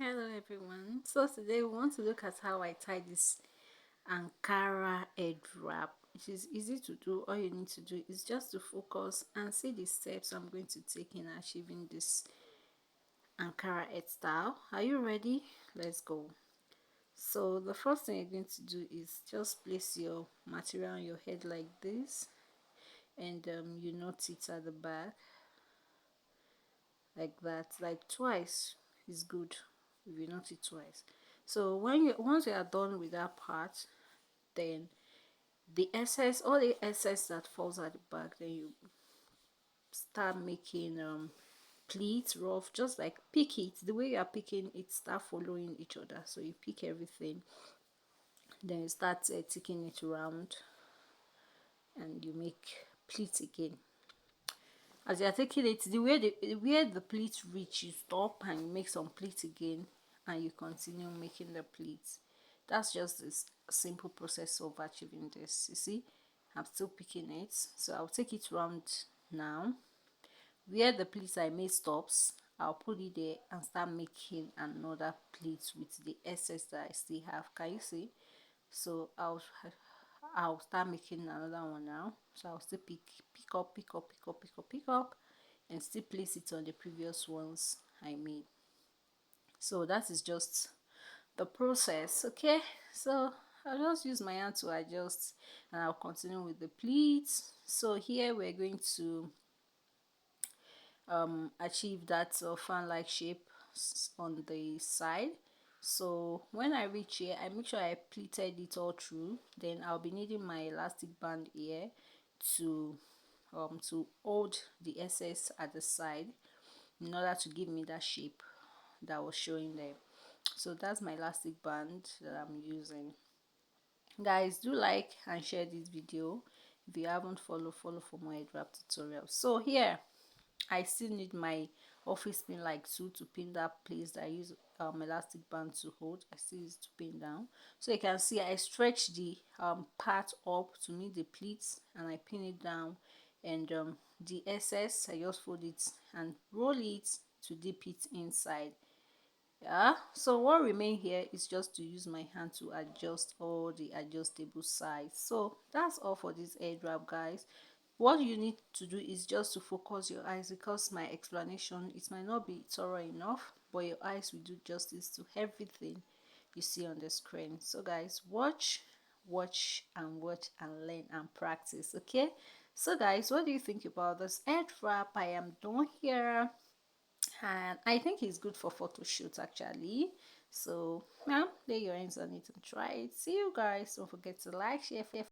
Hello everyone. So today we want to look at how I tie this Ankara head wrap. It is easy to do. All you need to do is just to focus and see the steps I'm going to take in achieving this Ankara head style. Are you ready? Let's go. So the first thing you're going to do is just place your material on your head like this, and you knot it at the back like that, like twice is good if you knot it twice. So once you are done with that part, then all the excess that falls at the back, then you start making pleats rough, just like pick it the way you are picking it, start following each other. So you pick everything, then you start ticking it around, and you make pleats again. As you're taking it, the way where the pleats reach, you stop and you make some pleats again, and you continue making the pleats. That's just this simple process of achieving this. You see, I'm still picking it, so I'll take it round now. Where the pleats I made stops, I'll put it there and start making another pleat with the excess that I still have. Can you see? So I'll start making another one now. So I'll still pick up, pick up, and still place it on the previous ones I made. So that is just the process. Okay, so I'll just use my hand to adjust, and I'll continue with the pleats. So here we're going to achieve that fan-like shape on the side. So when I reach here, I make sure I pleated it all through. Then I'll be needing my elastic band here to hold the excess at the side in order to give me that shape that I was showing there. So that's my elastic band that I'm using. Guys, do like and share this video. If you haven't follow for more head wrap tutorials. So here I still need my office pin like tool to pin that place that I use elastic band to hold. I still use to pin down. So you can see I stretch the part up to meet the pleats, and I pin it down, and the excess I just fold it and roll it to dip it inside. Yeah, so what remain here is just to use my hand to adjust all the adjustable sides. So that's all for this head wrap, guys. What you need to do is just to focus your eyes, because my explanation, it might not be thorough enough, but your eyes will do justice to everything you see on the screen. So guys, watch and learn and practice. Okay, so guys, what do you think about this head wrap? I am done here, and I think it's good for photo shoots actually. So now lay your hands on it and try it. See you guys. Don't forget to like, share,